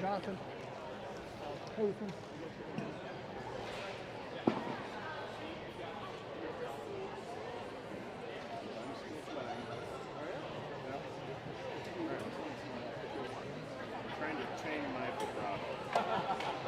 Jonathan. Ethan. Trying to chain my vibrato.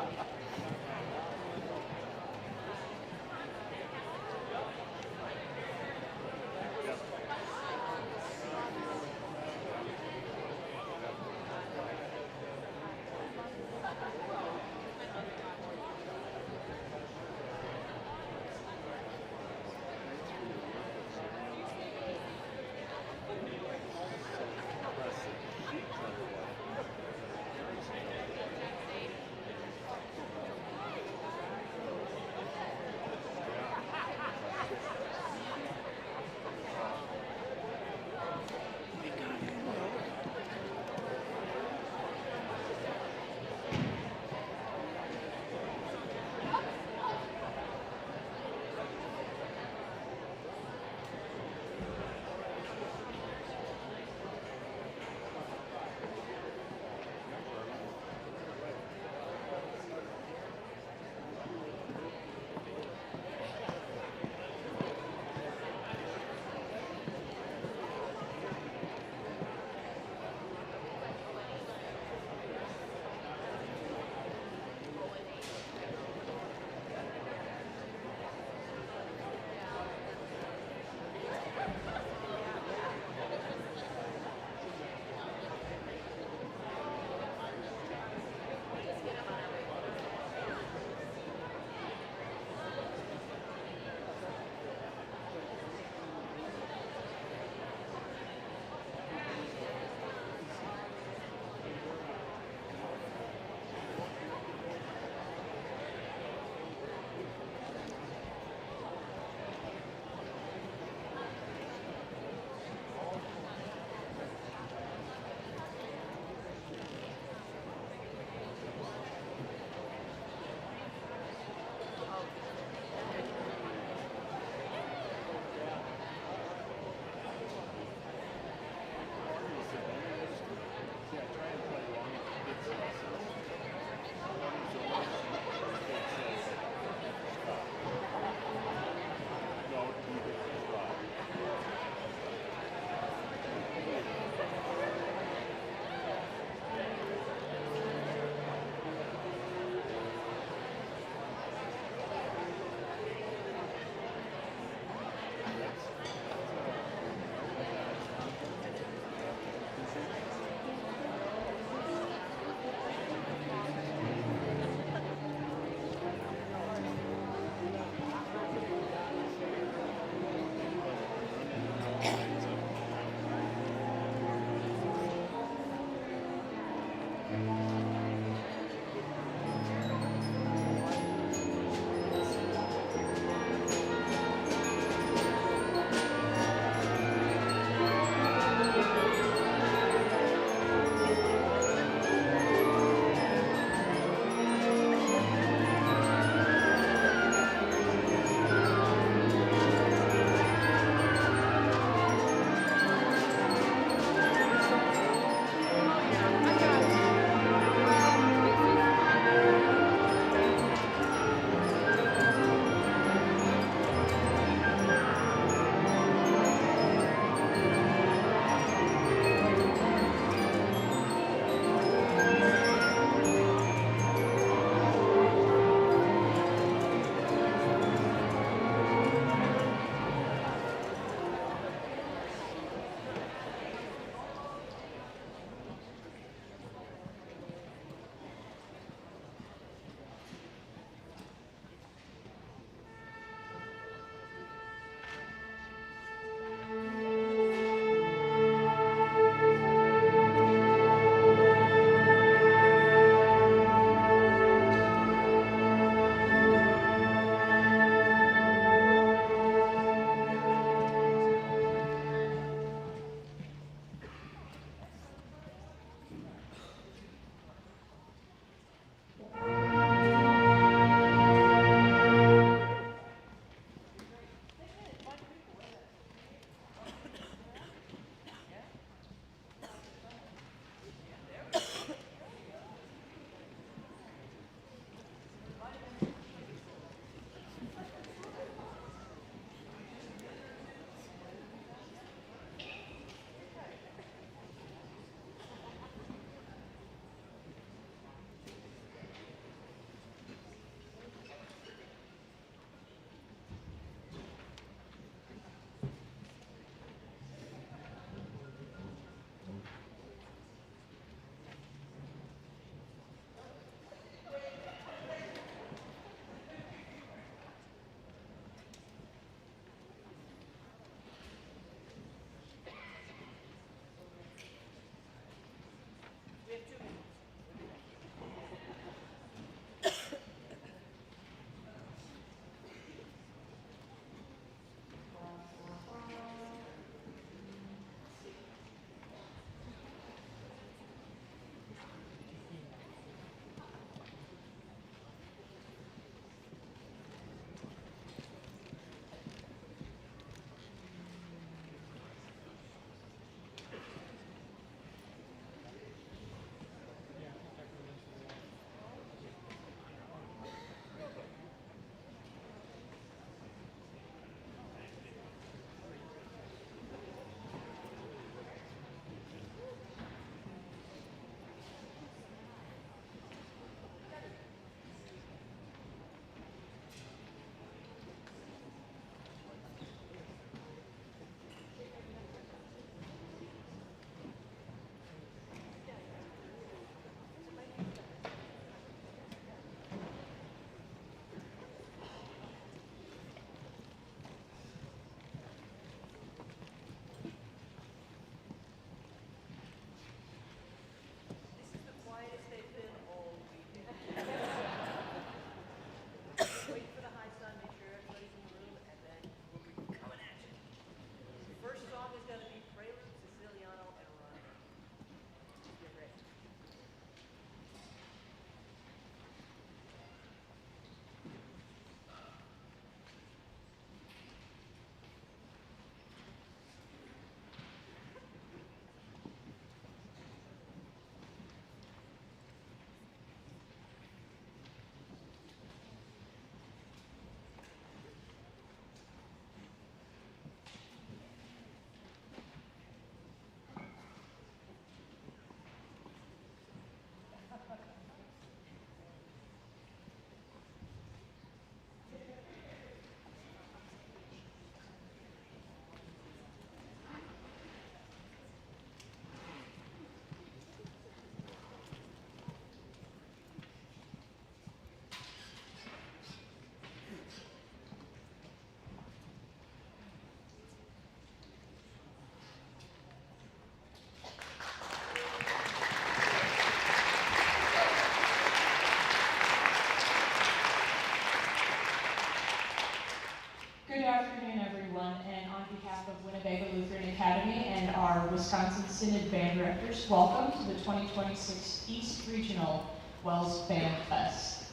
Wisconsin Synod Band Directors, welcome to the 2026 East Regional WELS Band Fest.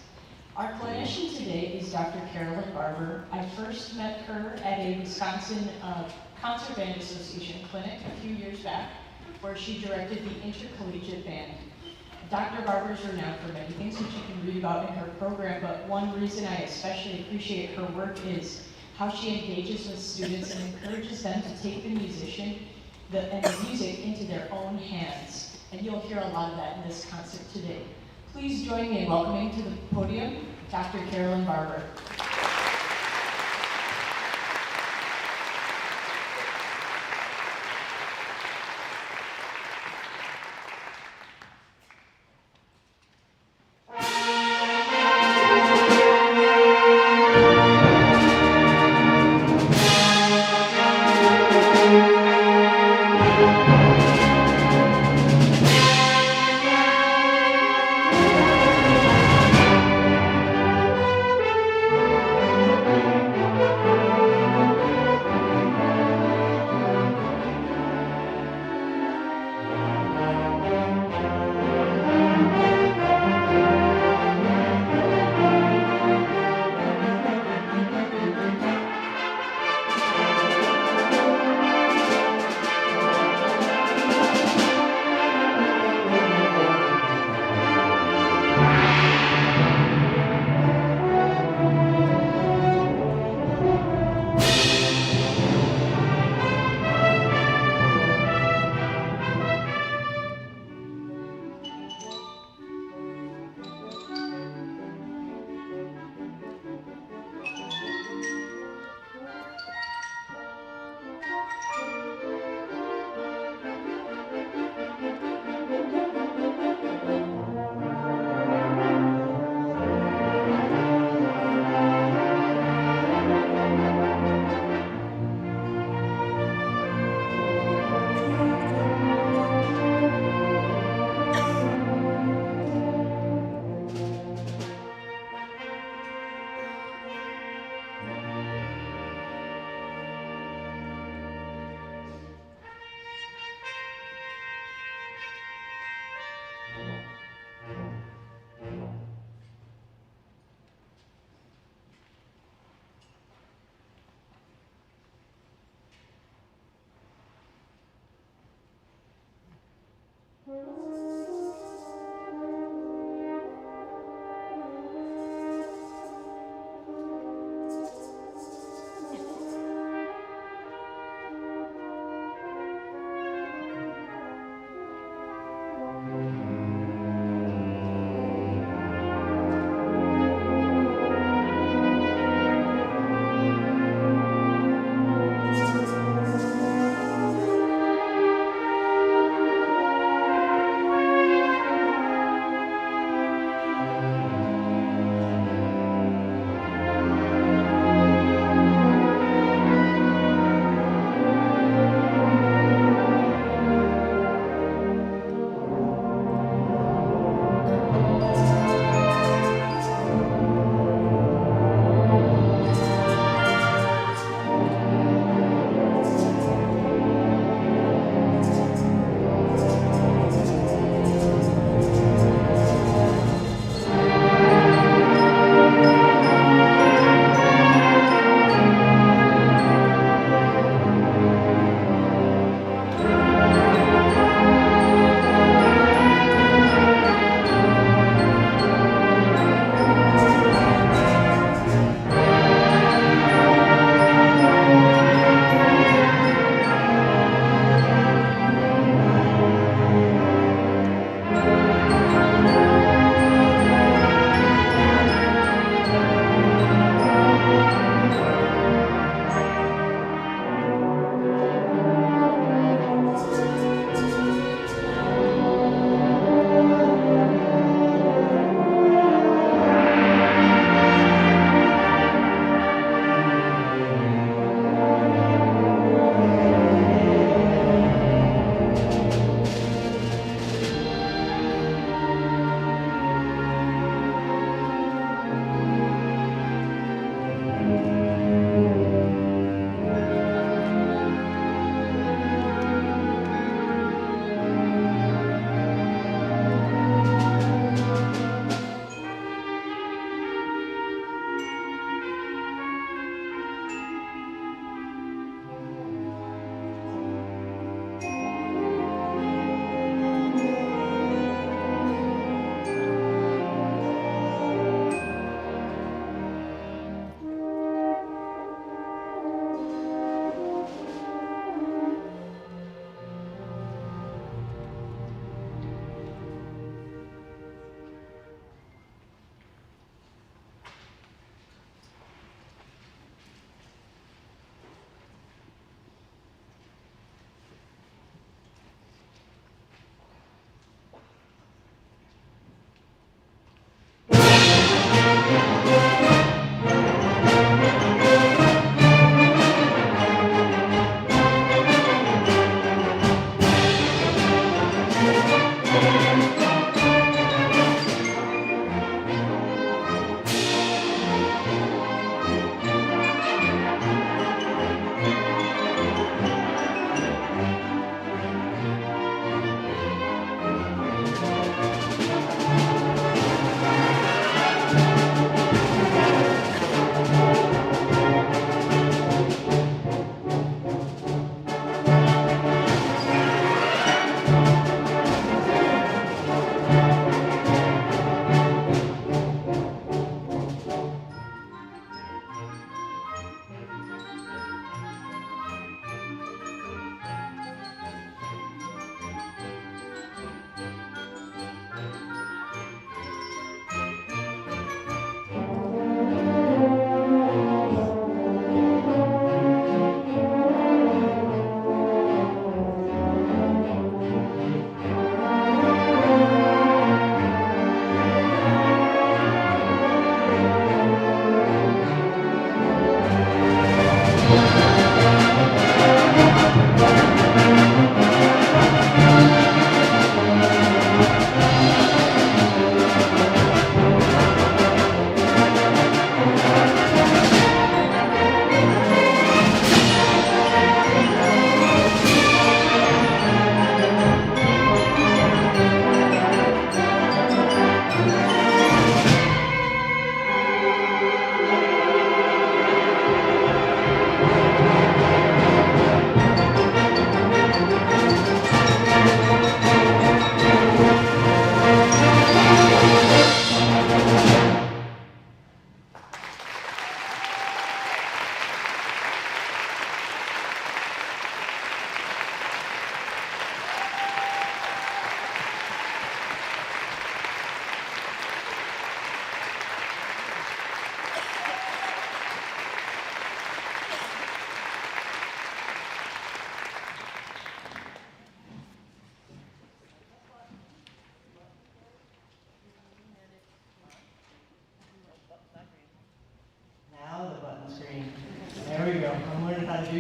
Our clinician today is Dr. Carolyn Barber. I first met her at a Wisconsin Concert Band Association clinic a few years back, where she directed the intercollegiate band. Dr. Barber is renowned for many things which you can read about in her program, but one reason I especially appreciate her work is how she engages with students and encourages them to take the music into their own hands. And you'll hear a lot of that in this concert today. Please join me in welcoming to the podium Dr. Carolyn Barber.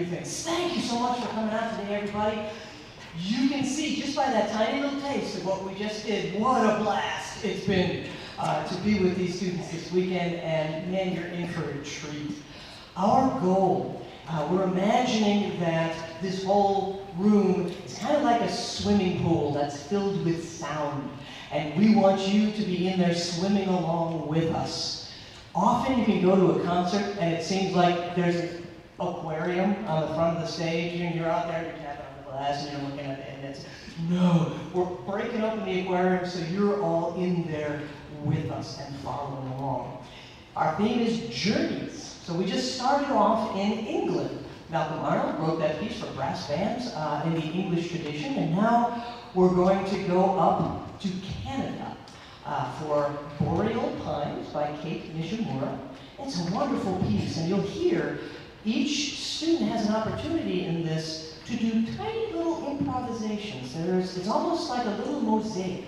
things. Thank you so much for coming out today, everybody. You can see just by that tiny little taste of what we just did, what a blast it's been to be with these students this weekend, and man, you're in for a treat. Our goal, we're imagining that this whole room is kind of like a swimming pool that's filled with sound, and we want you to be in there swimming along with us. Often you can go to a concert and it seems like there's an aquarium on the front of the stage, and you're out there, you're tapping on the glass, and you're looking at it, and it's, no, we're breaking open the aquarium so you're all in there with us and following along. Our theme is journeys. So we just started off in England. Malcolm Arnold wrote that piece for brass bands in the English tradition, and now we're going to go up to Canada for Boreal Pines by Kate Nishimura. It's a wonderful piece, and you'll hear each student has an opportunity in this to do tiny little improvisations. It's almost like a little mosaic.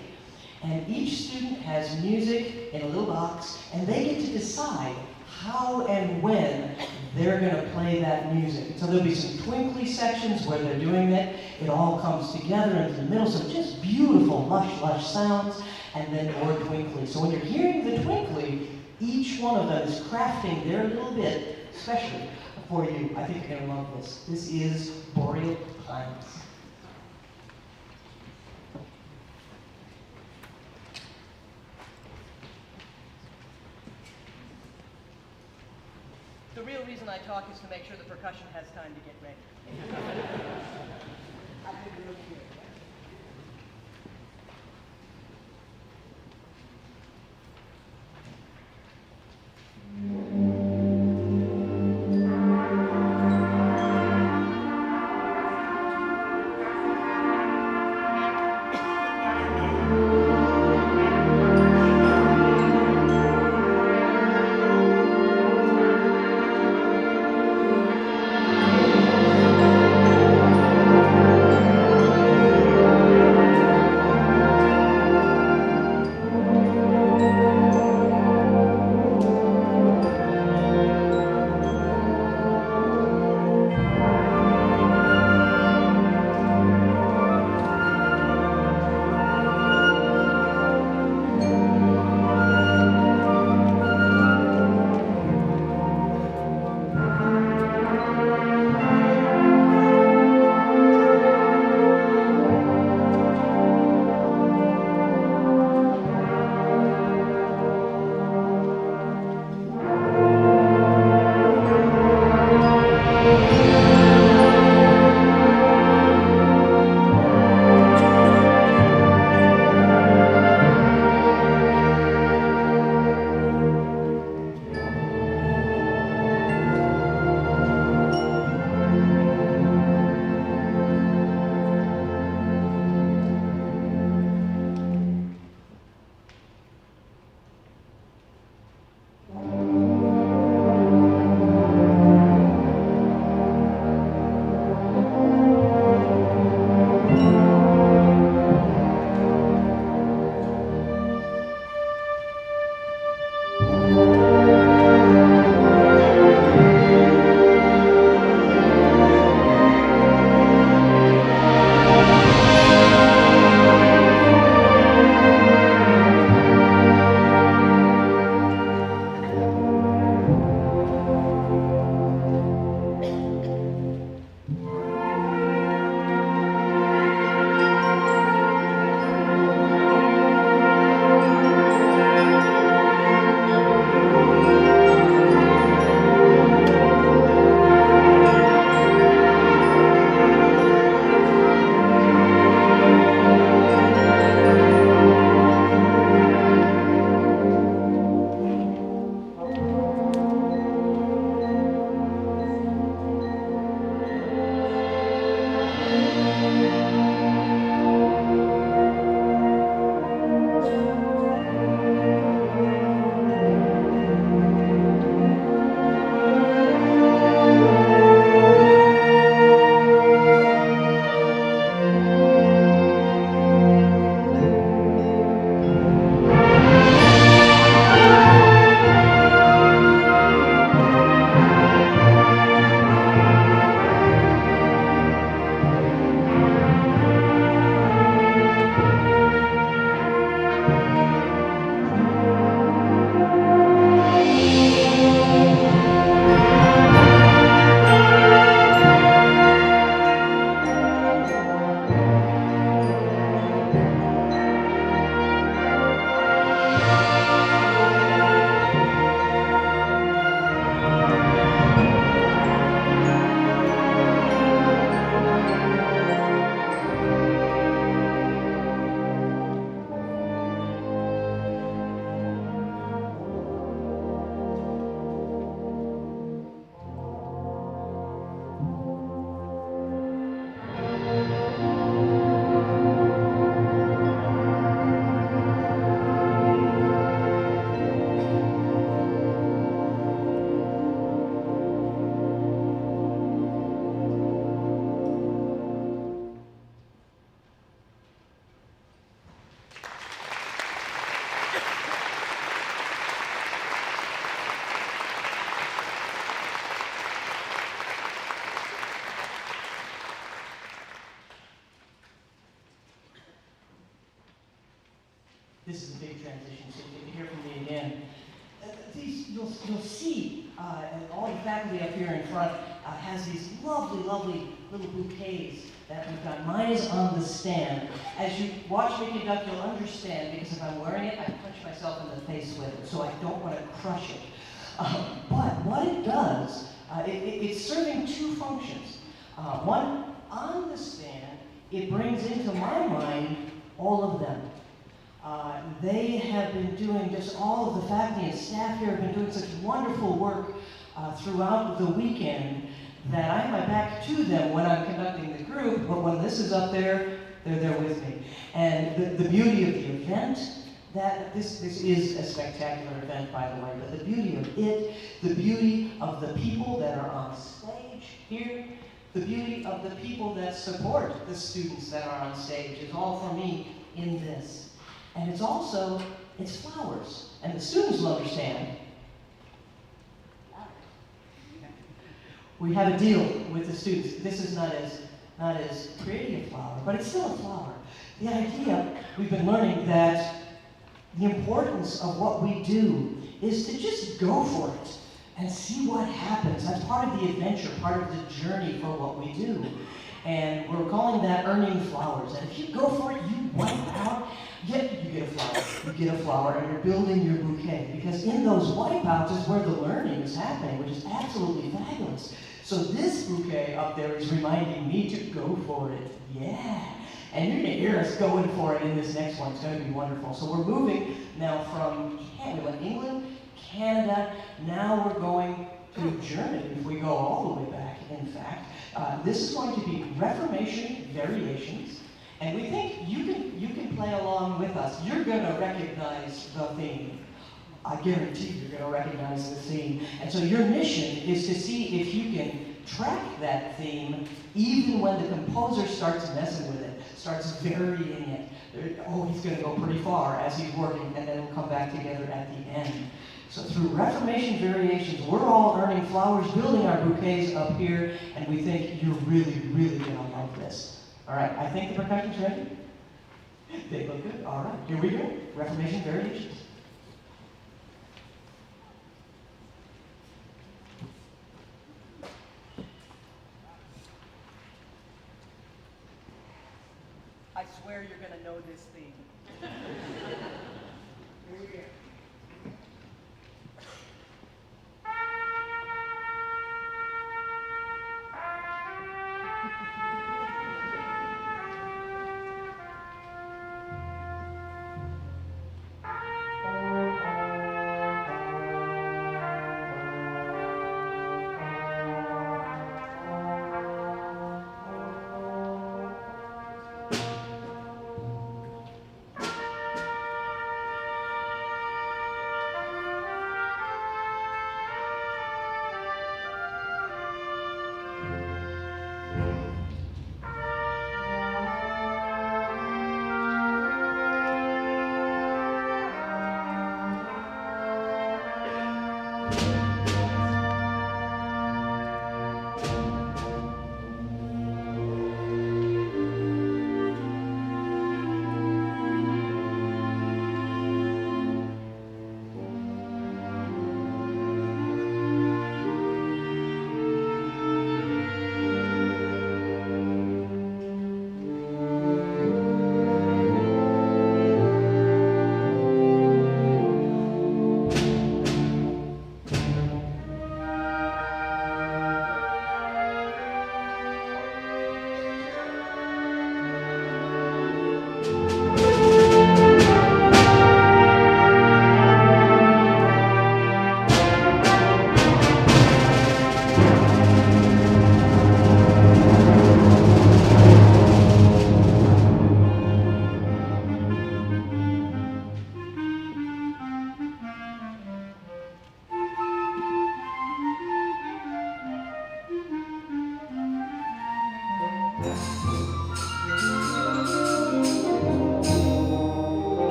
And each student has music in a little box, and they get to decide how and when they're going to play that music. So there'll be some twinkly sections where they're doing it. It all comes together into the middle, so just beautiful, lush, lush sounds, and then more twinkly. So when you're hearing the twinkly, each one of them is crafting their little bit, especially for you. I think you're going to love this. This is Boreal Pines. The real reason I talk is to make sure the percussion has time to get ready. you'll see and all the faculty up here in front has these lovely, lovely little bouquets that we've got. Mine is on the stand. As you watch me conduct, you'll understand, because if I'm wearing it, I punch myself in the face with it, so I don't want to crush it. But what it does, it's serving two functions. One, on the stand, it brings into my mind all of them. They have been doing, just all of the faculty and staff here have been doing such wonderful work throughout the weekend that I have my back to them when I'm conducting the group, but when this is up there, they're there with me. And the beauty of the event, that this is a spectacular event, by the way, but the beauty of it, the beauty of the people that are on stage here, the beauty of the people that support the students that are on stage is all for me in this. And it's also, it's flowers. And the students will understand. We have a deal with the students. This is not as pretty a flower, but it's still a flower. The idea, we've been learning that the importance of what we do is to just go for it and see what happens. That's part of the adventure, part of the journey for what we do. And we're calling that earning flowers. And if you go for it, you wipe out, you get a flower. You get a flower and you're building your bouquet. Because in those wipeouts is where the learning is happening, which is absolutely fabulous. So this bouquet up there is reminding me to go for it. Yeah. And you're going to hear us going for it in this next one. It's going to be wonderful. So we're moving now from England, Canada. Now we're going to Germany, if we go all the way back, in fact. This is going to be Reformation variations. And we think you can play along with us. You're going to recognize the theme. I guarantee you're going to recognize the theme. And so your mission is to see if you can track that theme even when the composer starts messing with it, starts varying it. Oh, he's going to go pretty far as he's working, and then we'll come back together at the end. So through Reformation variations, we're all earning flowers, building our bouquets up here, and we think you're really, really going to love this. All right, I think the percussion's ready. They look good. All right, here we go. Reformation variations. I swear you're going to know this theme. Here we go.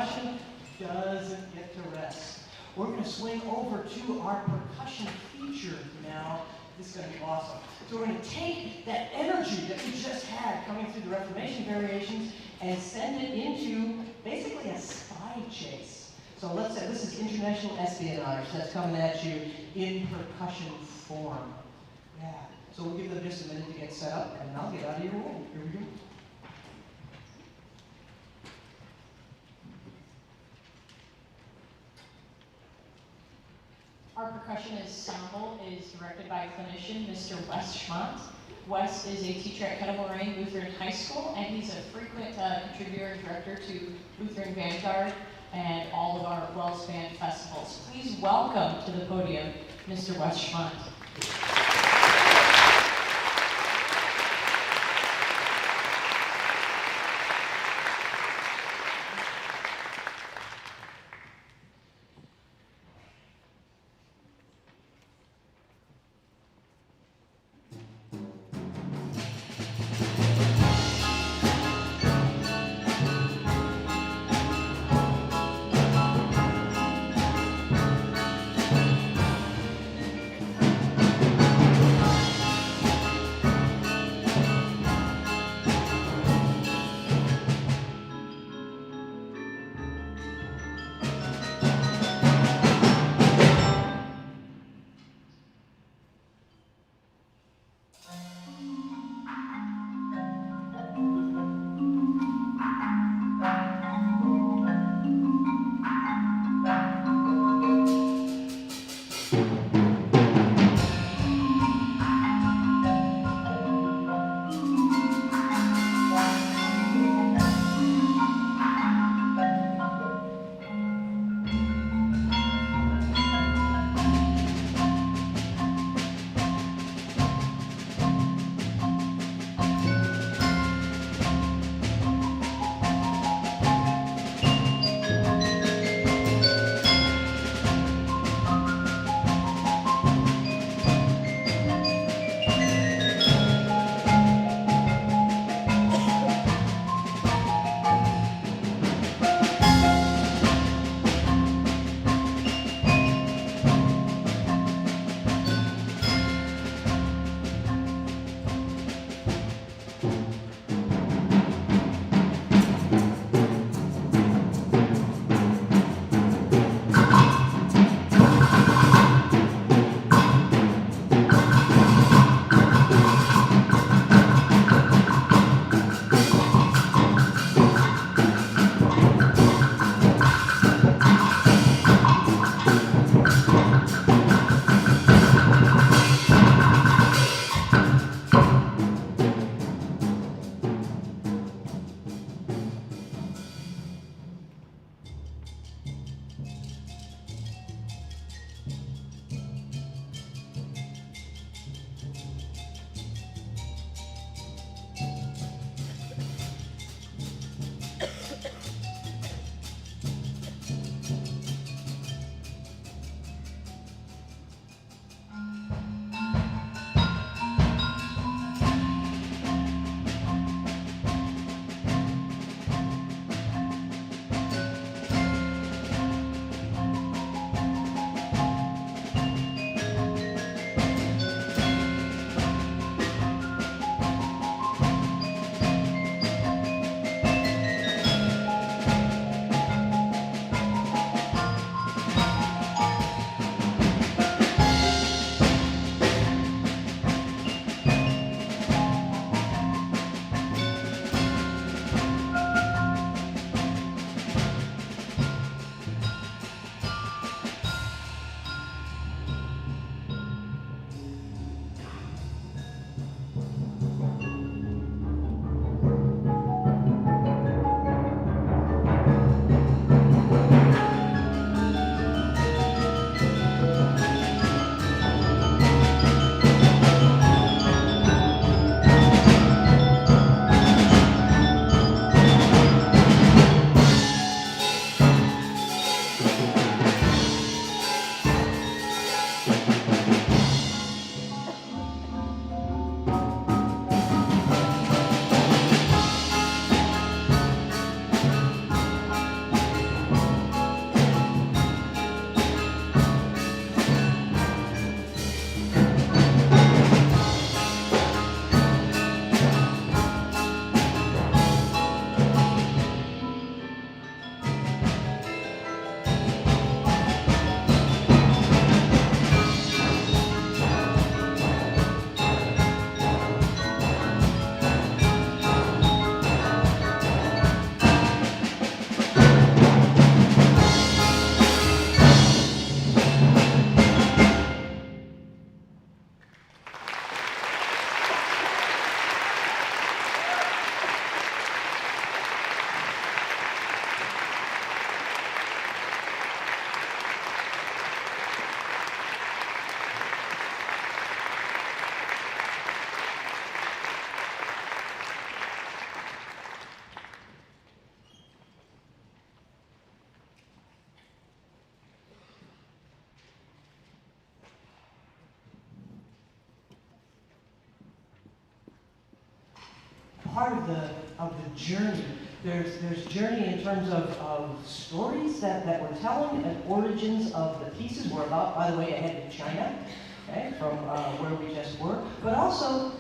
percussion doesn't get to rest. We're going to swing over to our percussion feature now. This is going to be awesome. So we're going to take that energy that we just had coming through the Reformation variations and send it into basically a spy chase. So let's say this is international espionage that's coming at you in percussion form. Yeah. So we'll give them just a minute to get set up, and I'll get out of your way. Here we go. Our percussion ensemble is directed by a clinician, Mr. Wes Schmandt. Wes is a teacher at Kettle, Moraine Lutheran High School, and he's a frequent contributor and director to Lutheran Vanguard and all of our WELS band festivals. Please welcome to the podium, Mr. Wes Schmandt. part of the journey. There's journey in terms of stories that we're telling and origins of the pieces. We're about, by the way, ahead in China, okay, from where we just were. But also,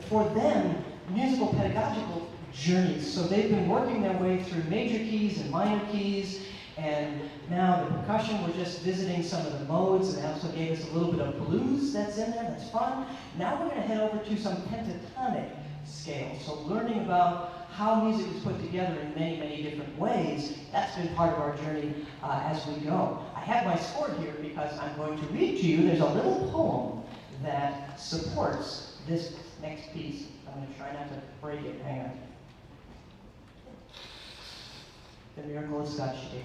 for them, musical pedagogical journeys. So they've been working their way through major keys and minor keys, and now the percussion, we're just visiting some of the modes, and they also gave us a little bit of blues that's in there, that's fun. Now we're going to head over to some pentatonic scales, so learning about how music is put together in many, many different ways. That's been part of our journey as we go. I have my score here because I'm going to read to you. There's a little poem that supports this next piece. I'm going to try not to break it. Hang on. The Miracle of Scotch Tape.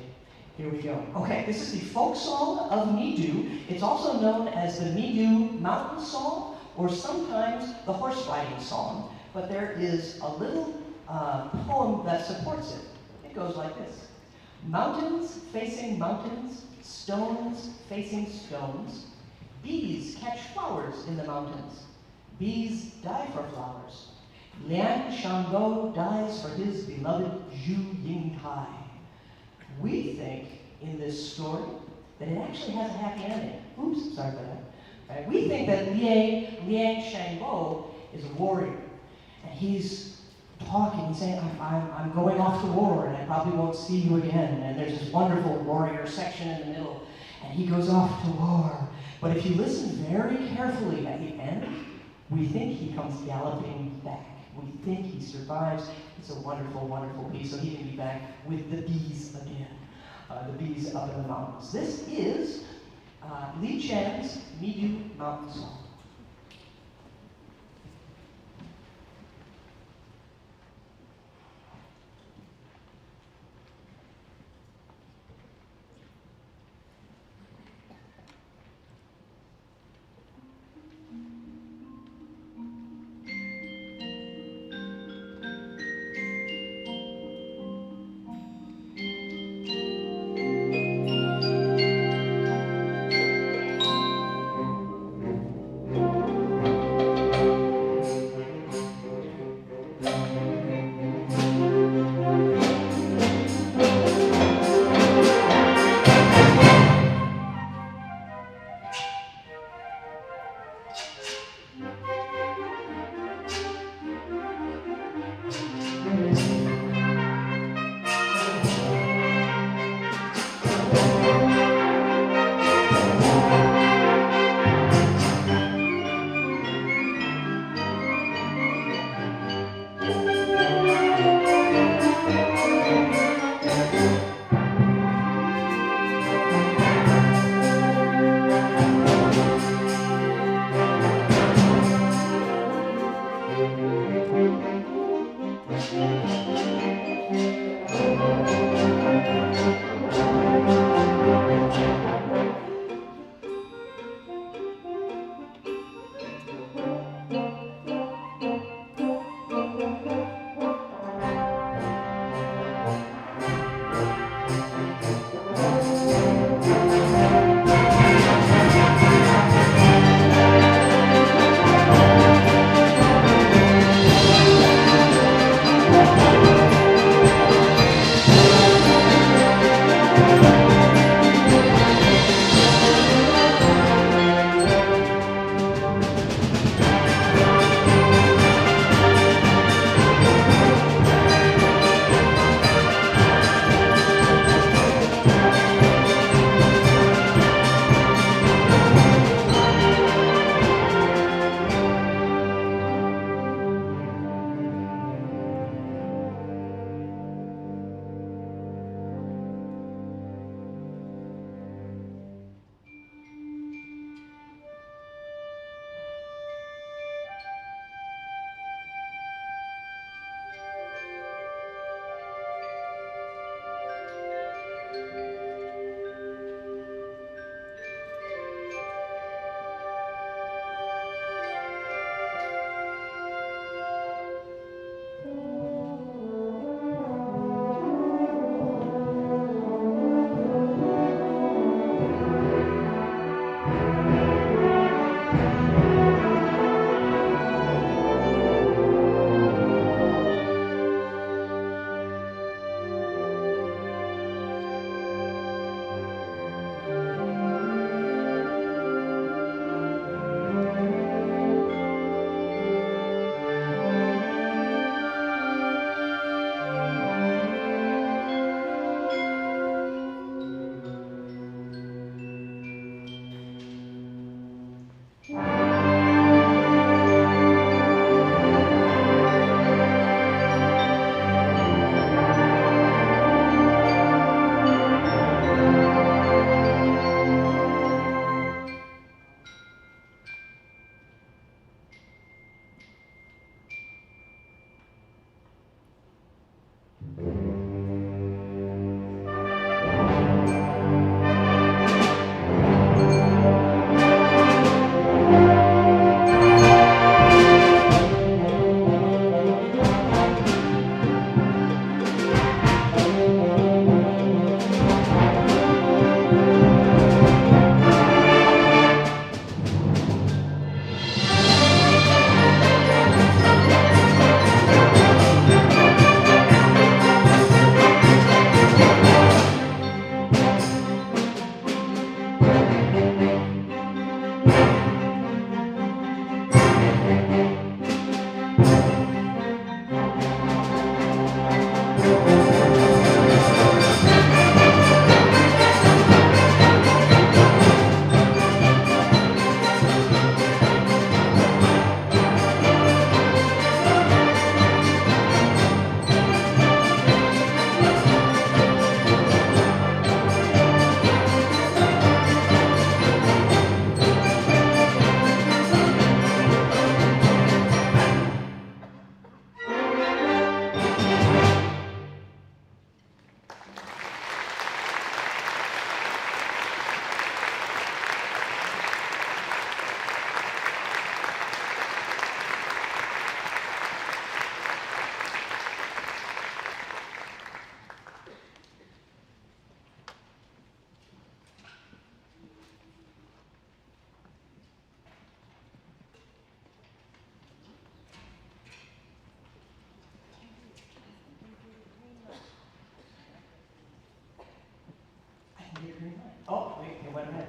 Here we go. Okay, this is the folk song of Meadew. It's also known as the Meadew Mountain Song, or sometimes the horse riding song. But there is a little poem that supports it. It goes like this. Mountains facing mountains, stones facing stones. Bees catch flowers in the mountains. Bees die for flowers. Liang Shanbo dies for his beloved Zhu Yingtai. We think in this story that it actually has a happy ending. Oops, sorry about that. Right, we think that Liang Shanbo is a warrior, and he's talking, he's saying, I'm going off to war, and I probably won't see you again. And there's this wonderful warrior section in the middle, and he goes off to war. But if you listen very carefully at the end, we think he comes galloping back. We think he survives. It's a wonderful, wonderful piece, so he can be back with the bees again. The bees up in the mountains. This is Li Chen's Meadew Mountain Song.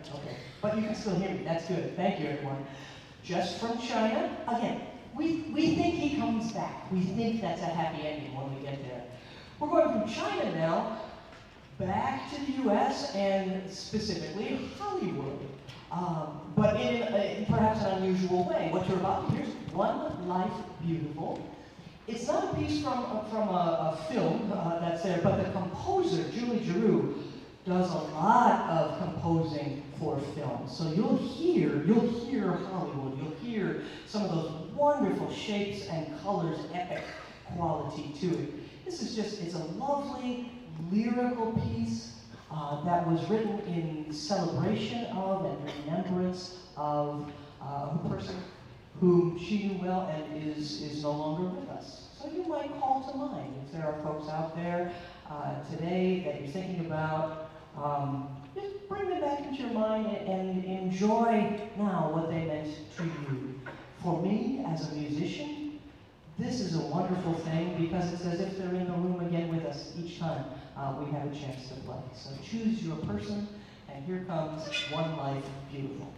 Okay. But you can still hear me. That's good. Thank you, everyone. Just from China. Again, we think he comes back. We think that's a happy ending when we get there. We're going from China now back to the U.S. and specifically Hollywood. But in perhaps an unusual way. What you're about to hear is One Life Beautiful. It's not a piece from a film that's there, but the composer, Julie Giroux, does a lot of composing for film. So you'll hear Hollywood, you'll hear some of those wonderful shapes and colors, epic quality to it. This is just, it's a lovely lyrical piece that was written in celebration of and remembrance of a person whom she knew well and is no longer with us. So you might call to mind if there are folks out there today that you're thinking about. Just bring them back into your mind and enjoy now what they meant to you. For me, as a musician, this is a wonderful thing because it's as if they're in the room again with us each time we have a chance to play. So choose your person, and here comes One Life Beautiful.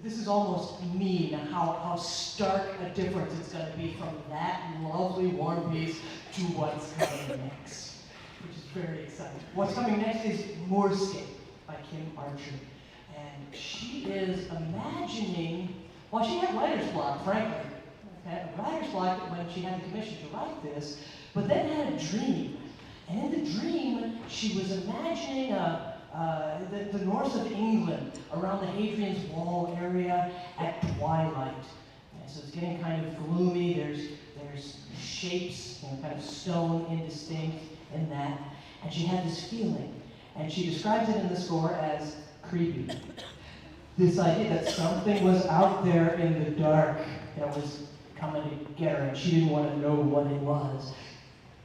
this is almost mean how stark a difference it's going to be from that lovely warm piece to what's coming next, which is very exciting. What's coming next is Moorscape by Kim Archer. And she is imagining, well, she had writer's block, frankly. Okay? A writer's block when she had the commission to write this, but then had a dream. And in the dream, she was imagining the north of England, around the Hadrian's Wall area at twilight. And so it's getting kind of gloomy. There's shapes, kind of stone indistinct in that. And she had this feeling. And she describes it in the score as creepy. This idea that something was out there in the dark that was coming to get her, and she didn't want to know what it was.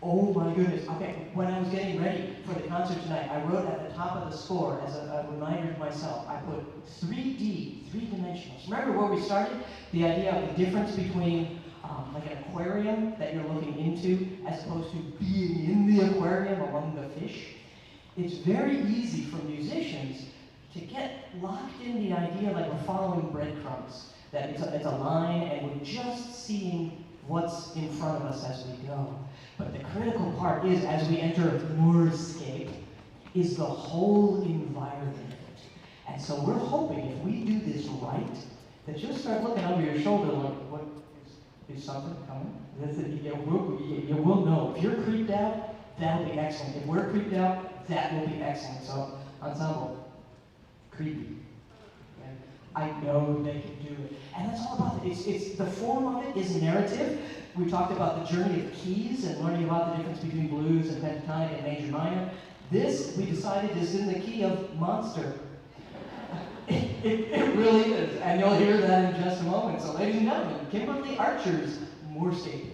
Oh my goodness. Okay, when I was getting ready for the concert tonight, I wrote at the top of the score, as a reminder to myself, I put 3D, three-dimensionals. Remember where we started? The idea of the difference between like an aquarium that you're looking into as opposed to being in the aquarium among the fish. It's very easy for musicians to get locked in the idea like we're following breadcrumbs, that it's a line and we're just seeing what's in front of us as we go. But the critical part is, as we enter Moorscape, is the whole environment. And so we're hoping if we do this right, that you'll start looking over your shoulder like, what, is something coming? You will know. If you're creeped out, that'll be excellent. If we're creeped out, that will be excellent. So, ensemble, creepy. Okay? I know they can do it. And that's all about it. It's the form of it is narrative. We talked about the journey of keys and learning about the difference between blues and pentatonic and major minor. This, we decided, is in the key of monster. It really is, and you'll hear that in just a moment. So, ladies and gentlemen, Kimberly Archer's Moorscape.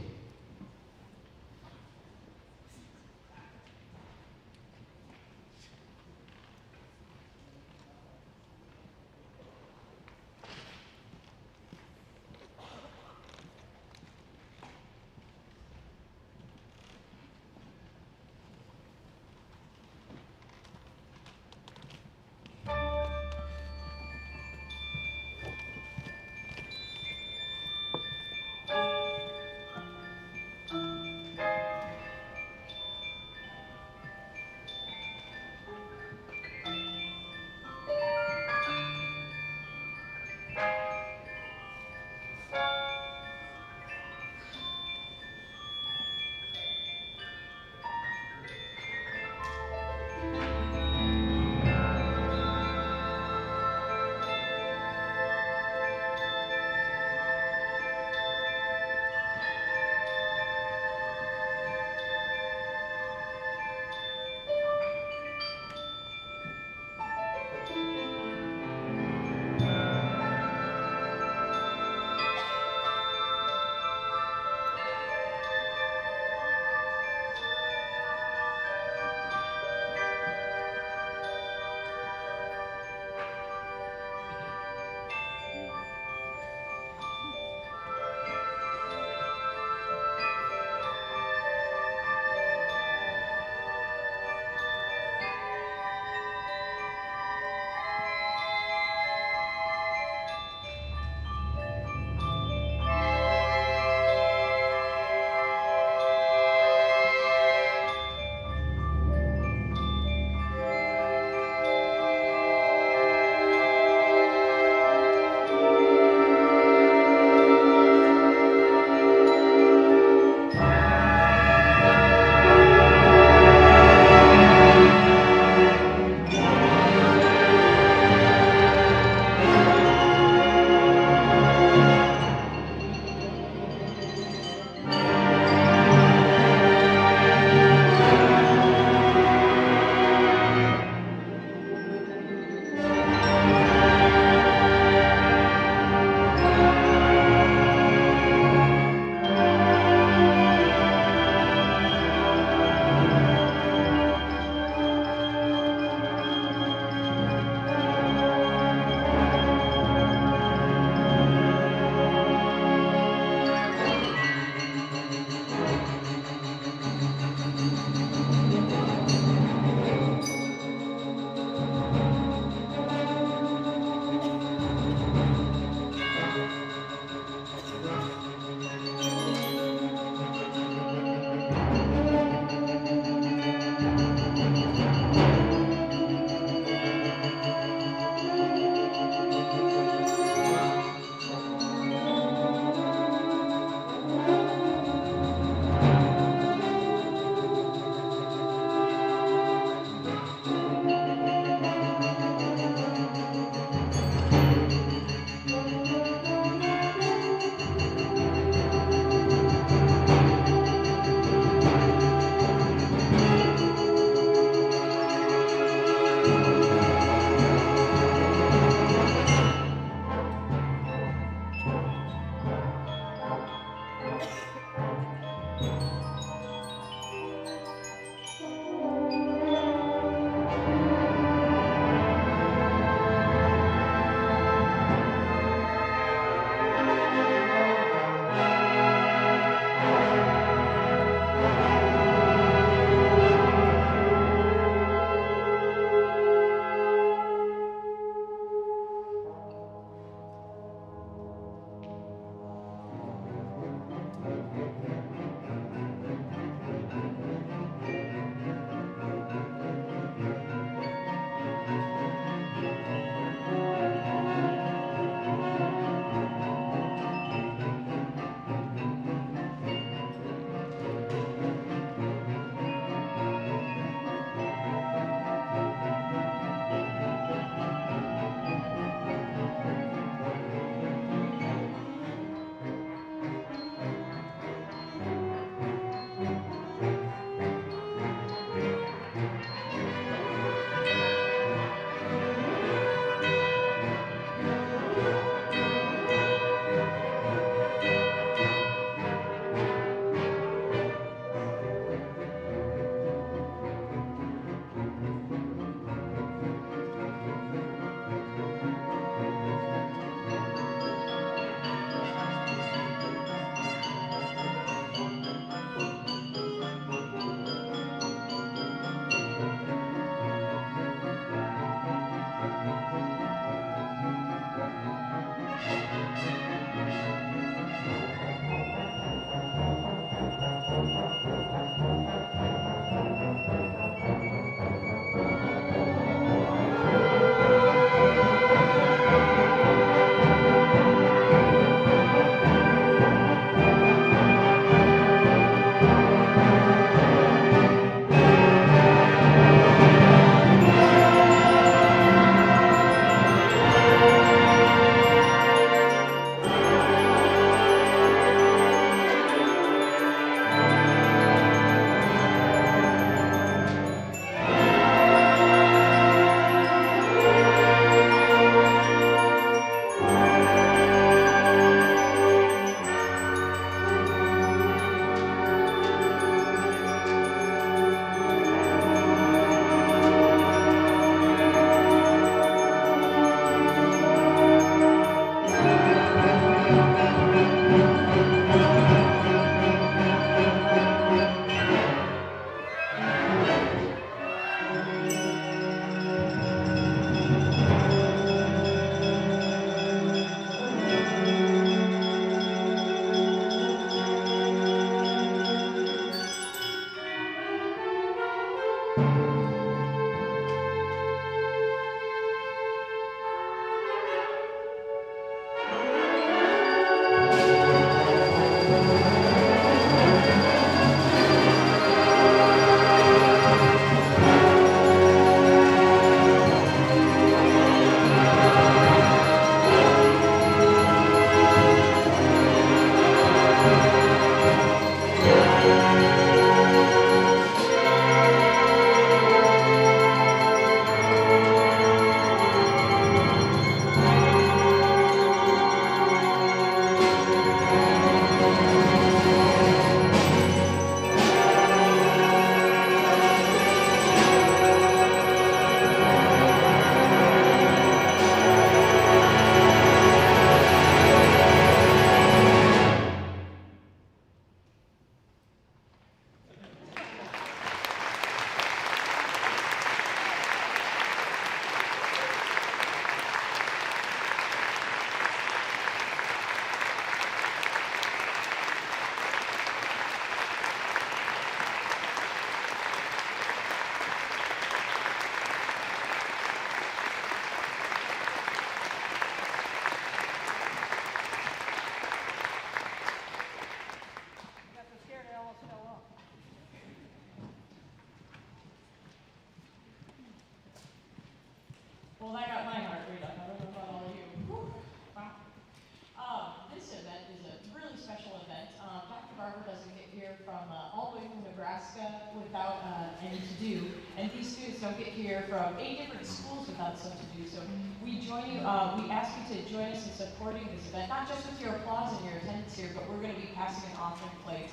Well, that got my heart rate up. I don't know about all of you. Whew. Wow. This event is a really special event. Dr. Barber doesn't get here from all the way from Nebraska without any to do, and these students don't get here from 8 different schools without stuff to do. So we join you. We ask you to join us in supporting this event, not just with your applause and your attendance here, but we're going to be passing an offering plate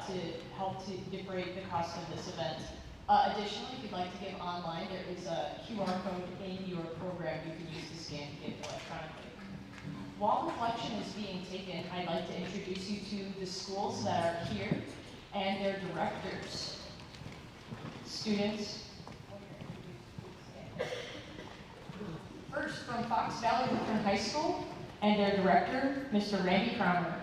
to help to defray the cost of this event. Additionally, if you'd like to give online, there is a QR code in your program you can use to scan to give electronically. While reflection is being taken, I'd like to introduce you to the schools that are here and their directors. Students. First, from Fox Valley Lutheran High School and their director, Mr. Randy Cromer.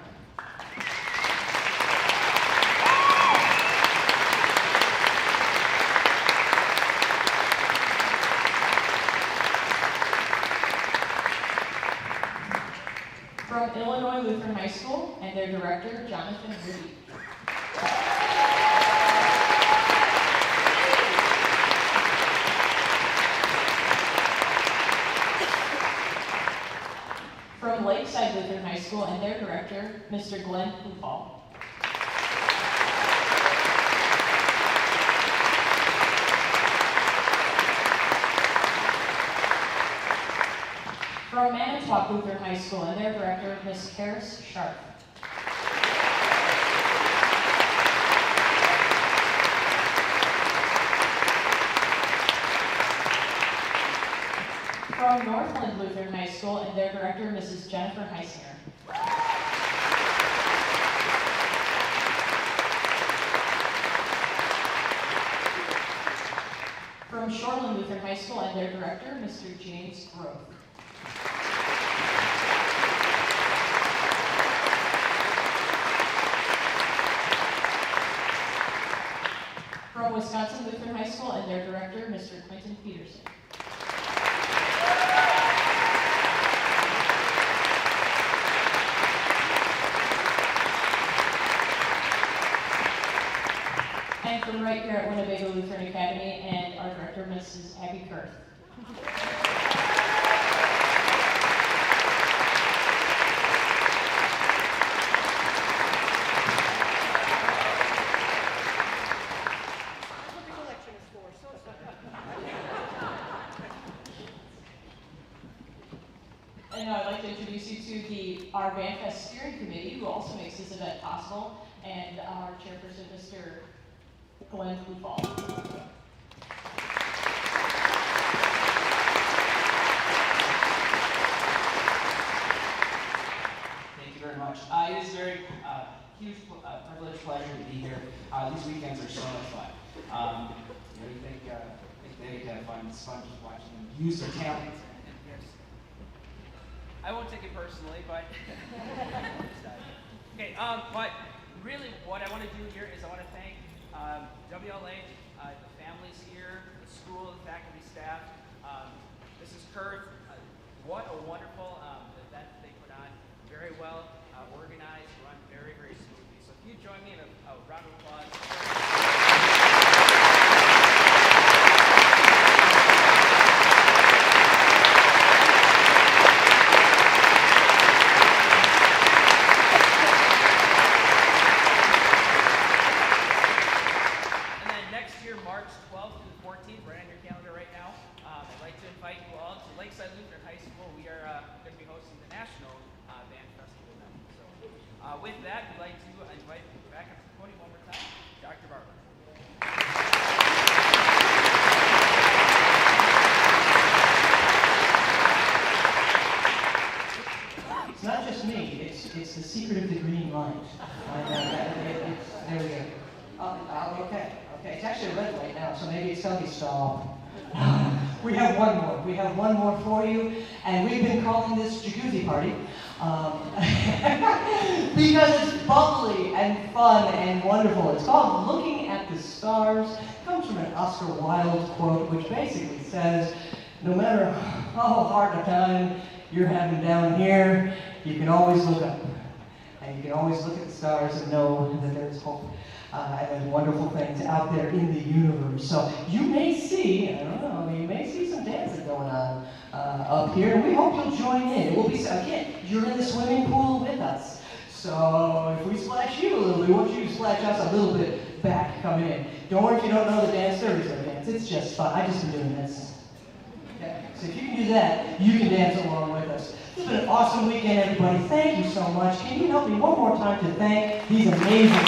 From Illinois Lutheran High School and their director, Jonathan Rudy. From Lakeside Lutheran High School and their director, Mr. Glenn Hufall. From Manitowoc Lutheran High School and their director, Ms. Karis Sharp. From Northland Lutheran High School and their director, Mrs. Jennifer Heisinger. From Shoreland Lutheran High School and their director, Mr. James Grove. Peterson. And from right here at Winnebago Lutheran Academy, and our director, Mrs. Abby Kurth. And now I'd like to introduce you to our Band Fest Steering Committee, who also makes this event possible, and our chairperson, Mr. Glenn Klufall. Thank you very much. It is a very huge privilege, pleasure to be here. These weekends are so much fun. You think they have fun. It's fun just watching them use their talents. I won't take it personally, but okay. But really, what I want to do here is I want to thank WLA, the families here, the school, the faculty, staff. Mrs. Kurth, what a wonderful event they put on. Very well organized, run very, very smoothly. So if you join me in a round of applause. March 12th through the 14th, right on your calendar right now. I'd like to invite you all to Lakeside Lutheran High School. We are going to be hosting the National Band Festival event. So with that, we'd like to invite back up to the podium one more time, Dr. Barber. It's not just me, it's the secret of the green light. There we go. Okay. It's actually a red light now, so maybe it's telling me stop. We have one more. We have one more for you, and we've been calling this Jacuzzi Party because it's bubbly and fun and wonderful. It's called Looking at the Stars. It comes from an Oscar Wilde quote, which basically says, no matter how hard a time you're having down here, you can always look up. And you can always look at the stars and know that there's hope. And there's wonderful things out there in the universe. So you may see, I don't know, you may see some dancing going on up here, and we hope you'll join in. It will be, again, you're in the swimming pool with us. So if we splash you a little, we want you to splash us a little bit back coming in. Don't worry if you don't know the dance, there is no dance. It's just fun. I've just been doing this. Okay. So if you can do that, you can dance along with us. It's been an awesome weekend, everybody. Thank you so much. Can you help me one more time to thank these amazing